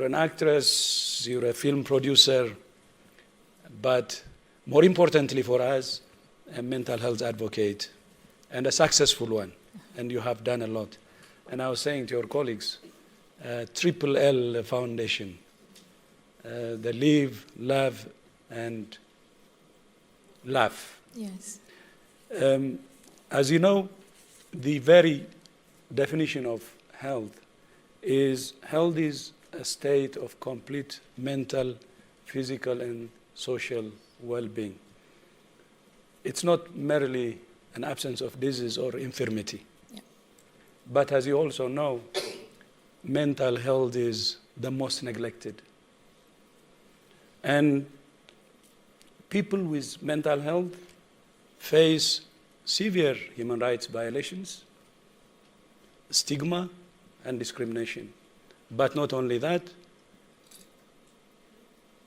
you're an actress, you're a film producer, but more importantly for us, a mental health advocate, and a successful one, and you have done a lot. And I was saying to your colleagues, Triple L Foundation, the Live, Love, and Laugh. Yes. As you know, the very definition of health is a state of complete mental, physical, and social well-being. It's not merely an absence of disease or infirmity. Yeah. But as you also know, mental health is the most neglected. And people with mental health face severe human rights violations, stigma, and discrimination. But not only that,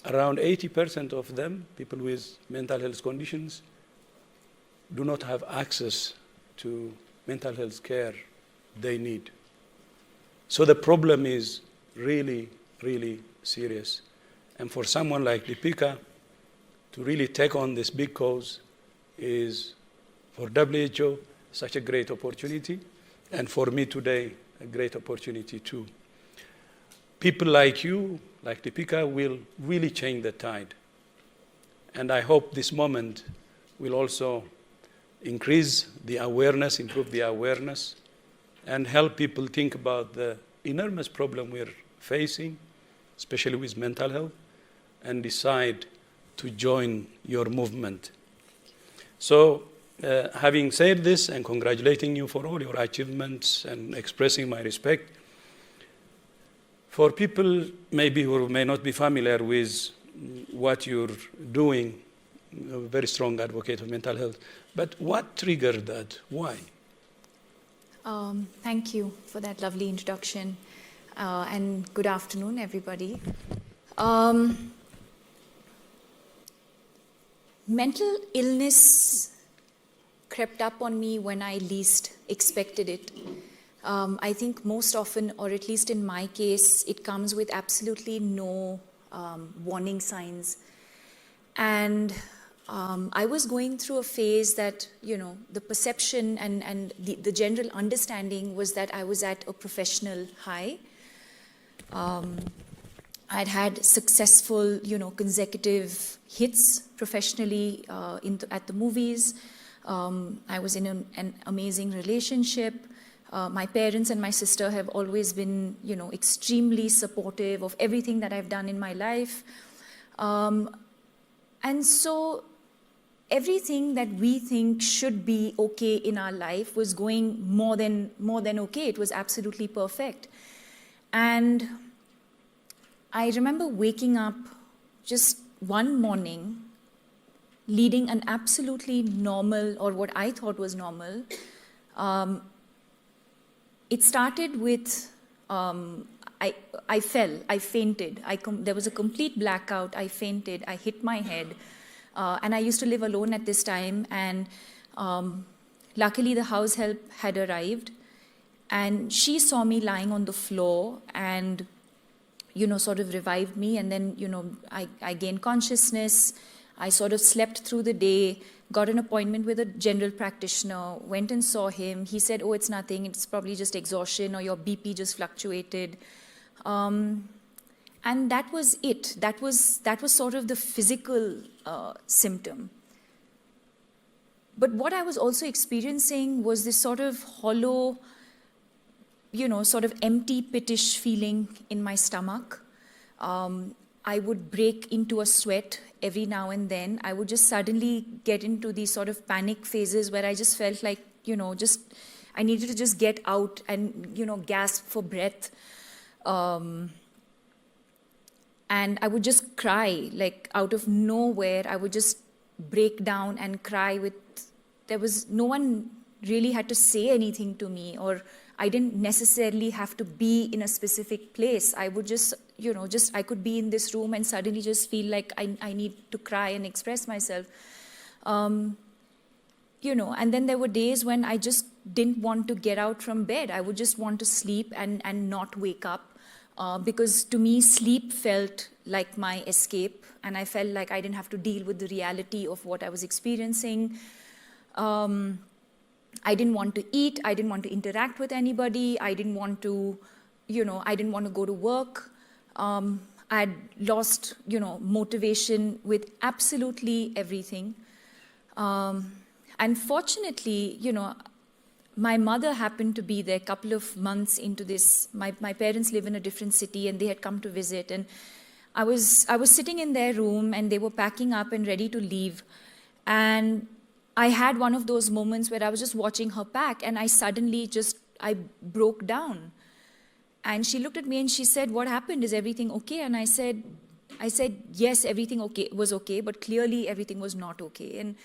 around 80% of them, people with mental health conditions, do not have access to mental health care they need. So the problem is really, really serious. And for someone like DEEPIKA to really take on this big cause is, for WHO, such a great opportunity, and for me today, a great opportunity too. People like you, like DEEPIKA, will really change the tide. And I hope this moment will also increase the awareness, improve the awareness, and help people think about the enormous problem we're facing, especially with mental health, and decide to join your movement. So, having said this and congratulating you for all your achievements and expressing my respect, for people maybe who may not be familiar with what you're doing, a very strong advocate of mental health, but what triggered that? Why? Thank you for that lovely introduction, and good afternoon, everybody. Mental illness crept up on me when I least expected it. I think most often, or at least in my case, it comes with absolutely no warning signs. And I was going through a phase that, the perception and the general understanding was that I was at a professional high. I'd had successful, consecutive hits professionally at the movies. I was in an amazing relationship. My parents and my sister have always been, extremely supportive of everything that I've done in my life. And so everything that we think should be okay in our life was going more than okay. It was absolutely perfect. And I remember waking up just one morning, leading an absolutely normal, or what I thought was normal. It started with, I fell, I fainted. There was a complete blackout, I fainted, I hit my head. And I used to live alone at this time, and luckily the house help had arrived. And she saw me lying on the floor and, sort of revived me. And then, I gained consciousness. I sort of slept through the day, got an appointment with a general practitioner, went and saw him. He said, oh, it's nothing. It's probably just exhaustion, or your BP just fluctuated. And that was it. That was sort of the physical symptom. But what I was also experiencing was this sort of hollow, sort of empty, pittish feeling in my stomach. I would break into a sweat every now and then. I would just suddenly get into these sort of panic phases where I just felt like, I needed to just get out and, gasp for breath. And I would just cry, like out of nowhere. I would just break down and cry there was no one really had to say anything to me, or I didn't necessarily have to be in a specific place. I would just, I could be in this room and suddenly just feel like I need to cry and express myself. And then there were days when I just didn't want to get out from bed. I would just want to sleep and not wake up. because to me, sleep felt like my escape, and I felt like I didn't have to deal with the reality of what I was experiencing. I didn't want to eat, I didn't want to interact with anybody, I didn't want to, I didn't want to go to work. I'd lost, motivation with absolutely everything. And fortunately, my mother happened to be there a couple of months into this. My parents live in a different city and they had come to visit. And I was sitting in their room and they were packing up and ready to leave. And I had one of those moments where I was just watching her pack and I suddenly I broke down. And she looked at me and she said, "What happened? Is everything okay?" And I said, yes, everything was okay, but clearly everything was not okay. And,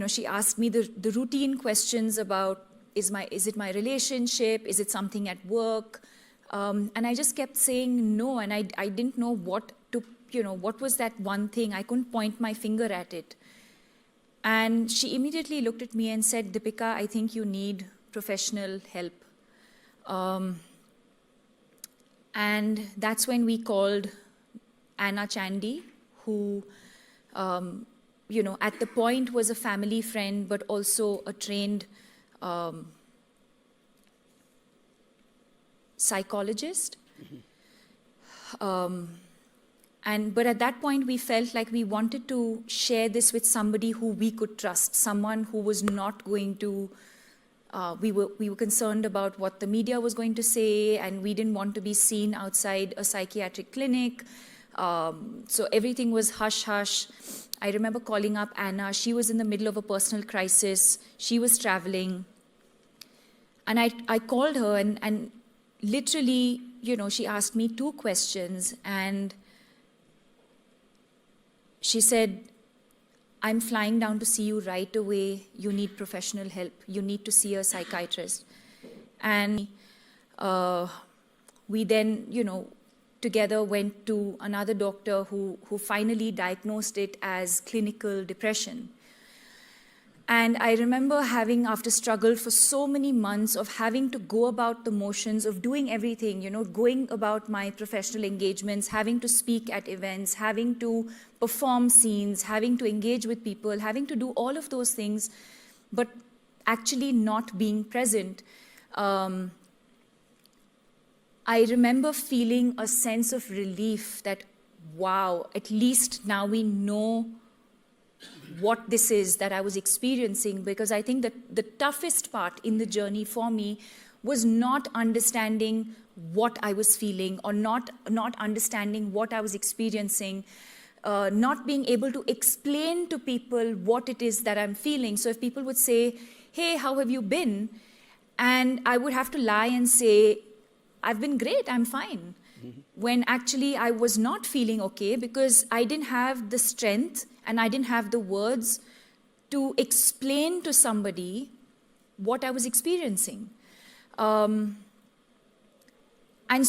she asked me the routine questions about, is it my relationship? Is it something at work? And I just kept saying no. And I didn't know what was that one thing? I couldn't point my finger at it. And she immediately looked at me and said, "Deepika, I think you need professional help." And that's when we called Anna Chandy, who, at the point was a family friend, but also a trained psychologist. But at that point, we felt like we wanted to share this with somebody who we could trust, someone who was not going to, we were concerned about what the media was going to say, and we didn't want to be seen outside a psychiatric clinic. So everything was hush-hush. I remember calling up Anna. She was in the middle of a personal crisis. She was traveling. And I called her and literally, she asked me 2 questions. And she said, "I'm flying down to see you right away. You need professional help. You need to see a psychiatrist." And we then, together went to another doctor who finally diagnosed it as clinical depression. And I remember having, after struggle for so many months of having to go about the motions of doing everything, going about my professional engagements, having to speak at events, having to perform scenes, having to engage with people, having to do all of those things, but actually not being present. I remember feeling a sense of relief that, wow, at least now we know what this is that I was experiencing, because I think that the toughest part in the journey for me was not understanding what I was feeling, or not understanding what I was experiencing, not being able to explain to people what it is that I'm feeling. So if people would say, "Hey, how have you been?" And I would have to lie and say, "I've been great, I'm fine." When actually I was not feeling okay, because I didn't have the strength and I didn't have the words to explain to somebody what I was experiencing. And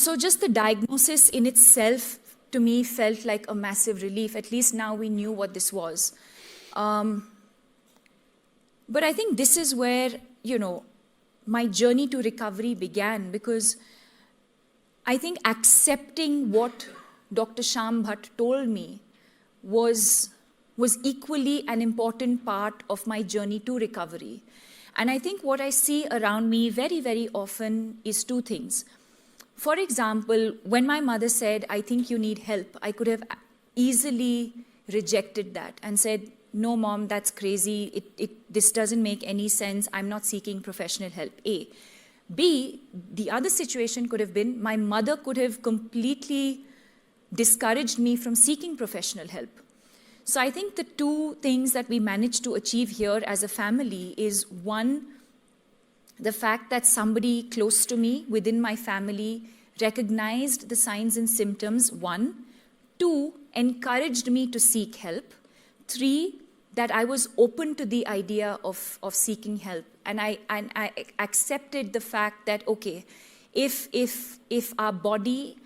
so just the diagnosis in itself, to me, felt like a massive relief. At least now we knew what this was. But I think this is where, my journey to recovery began, because I think accepting what Dr. Shyam Bhatt told me was equally an important part of my journey to recovery. And I think what I see around me very, very often is 2 things. For example, when my mother said, "I think you need help," I could have easily rejected that and said, "No, Mom, that's crazy. This doesn't make any sense. I'm not seeking professional help." A. B, the other situation could have been, my mother could have completely discouraged me from seeking professional help. So I think the 2 things that we managed to achieve here as a family is, 1, the fact that somebody close to me within my family recognized the signs and symptoms, 1. 2, encouraged me to seek help. 3, that I was open to the idea of seeking help. And I accepted the fact that, okay, if our body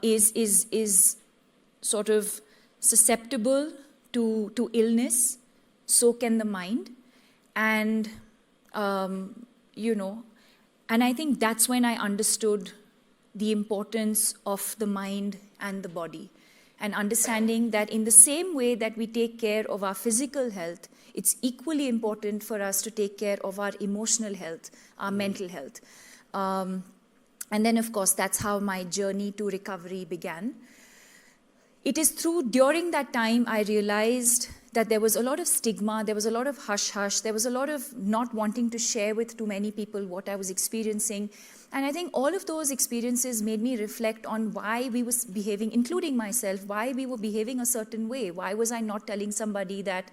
is sort of susceptible to illness, so can the mind. And, and I think that's when I understood the importance of the mind and the body, and understanding that in the same way that we take care of our physical health, it's equally important for us to take care of our emotional health, our mental health. And then, of course, that's how my journey to recovery began. It is during that time, I realized that there was a lot of stigma, there was a lot of hush-hush, there was a lot of not wanting to share with too many people what I was experiencing. And I think all of those experiences made me reflect on why we were behaving, including myself, why we were behaving a certain way. Why was I not telling somebody that,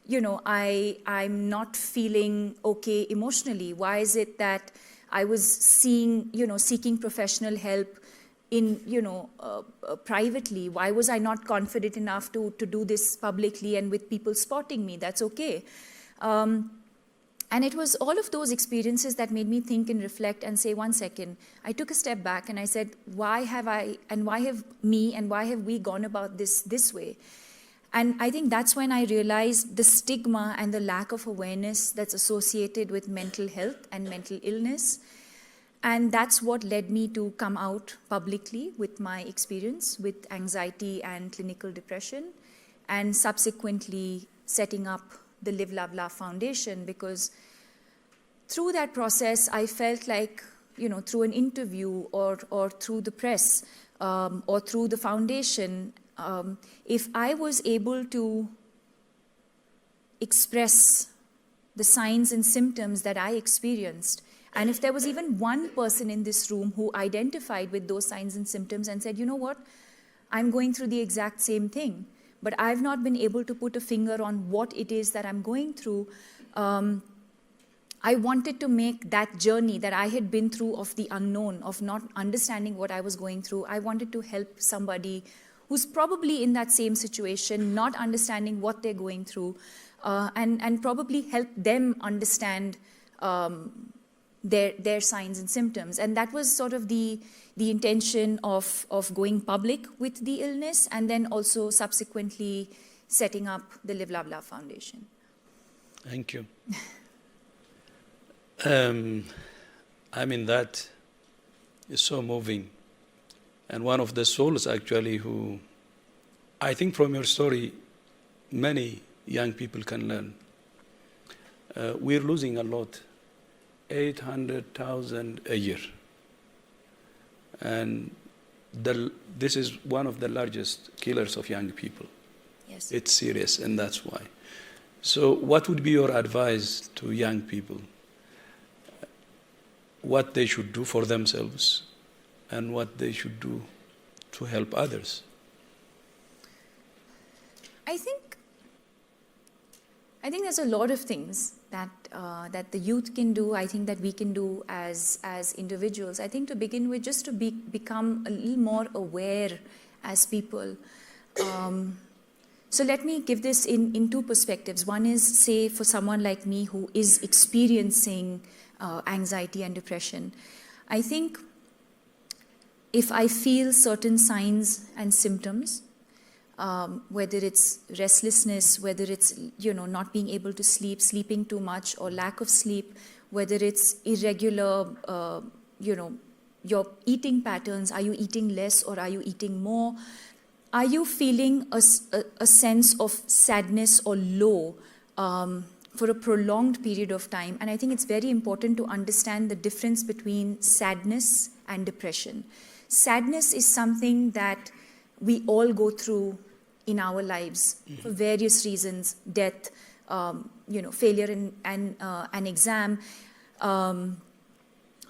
you know, I'm not feeling okay emotionally? Why is it that I was seeking professional help in, privately? Why was I not confident enough to do this publicly and with people spotting me? That's okay. And it was all of those experiences that made me think and reflect and say, one second. I took a step back and I said, why have we gone about this way? And I think that's when I realized the stigma and the lack of awareness that's associated with mental health and mental illness. And that's what led me to come out publicly with my experience with anxiety and clinical depression, and subsequently setting up the Live, Love, Laugh Foundation, because through that process, I felt like, through an interview or through the press or through the foundation, if I was able to express the signs and symptoms that I experienced, and if there was even one person in this room who identified with those signs and symptoms and said, you know what, I'm going through the exact same thing, but I've not been able to put a finger on what it is that I'm going through, I wanted to make that journey that I had been through of the unknown, of not understanding what I was going through, I wanted to help somebody who's probably in that same situation, not understanding what they're going through, and probably help them understand their signs and symptoms. And that was sort of the intention of going public with the illness, and then also subsequently setting up the Live, Love, Laugh Foundation. Thank you. That is so moving. And one of the souls actually who, I think from your story, many young people can learn. We're losing a lot, 800,000 a year. And this is one of the largest killers of young people. Yes. It's serious, and that's why. So what would be your advice to young people? What they should do for themselves and what they should do to help others? I think there's a lot of things that the youth can do. I think that we can do as individuals. I think to begin with, just to become a little more aware as people. So let me give this in two perspectives. One is, say, for someone like me who is experiencing anxiety and depression. I think if I feel certain signs and symptoms, whether it's restlessness, whether it's not being able to sleep, sleeping too much, or lack of sleep, whether it's irregular, your eating patterns, are you eating less or are you eating more? Are you feeling a sense of sadness or low for a prolonged period of time? And I think it's very important to understand the difference between sadness and depression. Sadness is something that we all go through in our lives for various reasons: death, failure in an exam,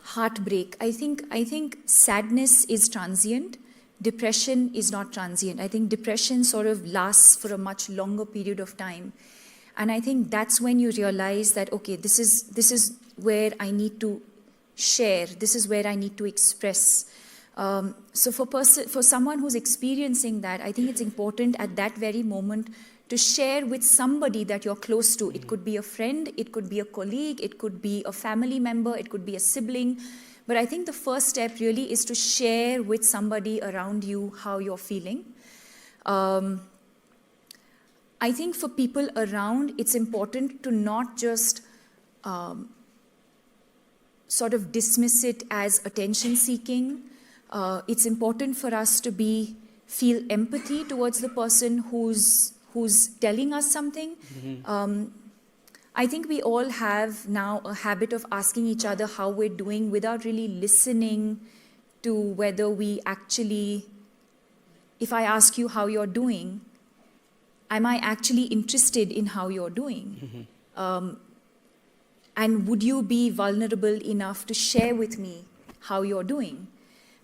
heartbreak. I think sadness is transient. Depression is not transient. I think depression sort of lasts for a much longer period of time. And I think that's when you realize that, okay, this is where I need to share. This is where I need to express. So for someone who's experiencing that, I think it's important at that very moment to share with somebody that you're close to. It could be a friend, it could be a colleague, it could be a family member, it could be a sibling. But I think the first step really is to share with somebody around you how you're feeling. I think for people around, it's important to not just sort of dismiss it as attention-seeking, It's important for us to feel empathy towards the person who's telling us something. I think we all have now a habit of asking each other how we're doing without really listening to whether we actually, if I ask you how you're doing, am I actually interested in how you're doing? And would you be vulnerable enough to share with me how you're doing?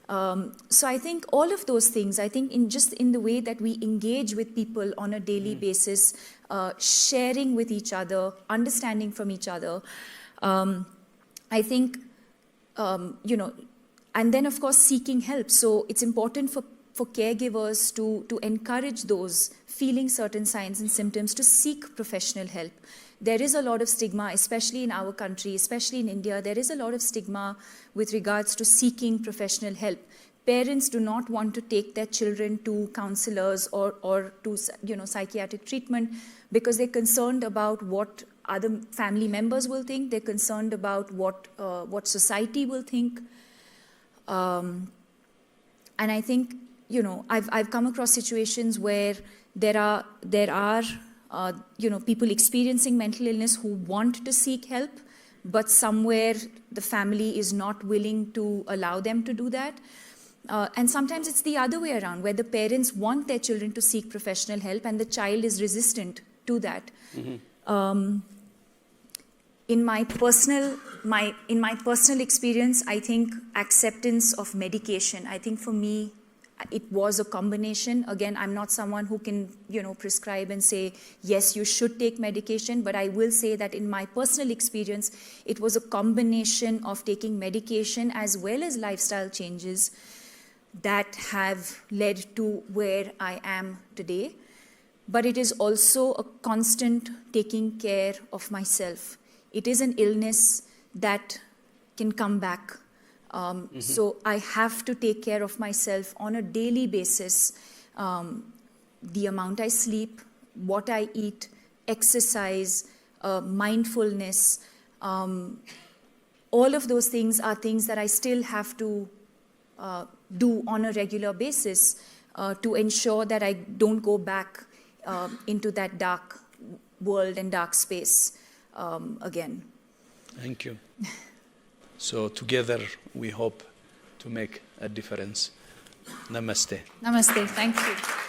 So I think all of those things, I think in the way that we engage with people on a daily basis, sharing with each other, understanding from each other, I think, and then of course seeking help. So it's important for caregivers to encourage those feeling certain signs and symptoms to seek professional help. There is a lot of stigma, especially in our country, especially in India, there is a lot of stigma with regards to seeking professional help. Parents do not want to take their children to counselors or to psychiatric treatment because they're concerned about what other family members will think. They're concerned about what society will think. And I think, I've come across situations where there are people experiencing mental illness who want to seek help, but somewhere the family is not willing to allow them to do that. And sometimes it's the other way around, where the parents want their children to seek professional help and the child is resistant to that. In my personal experience, I think acceptance of medication, I think for me, it was a combination. Again, I'm not someone who can, prescribe and say, yes, you should take medication. But I will say that in my personal experience, it was a combination of taking medication as well as lifestyle changes that have led to where I am today. But it is also a constant taking care of myself. It is an illness that can come back. So I have to take care of myself on a daily basis. The amount I sleep, what I eat, exercise, mindfulness, all of those things are things that I still have to do on a regular basis to ensure that I don't go back into that dark world and dark space again. Thank you. So together we hope to make a difference. Namaste. Namaste. Thank you.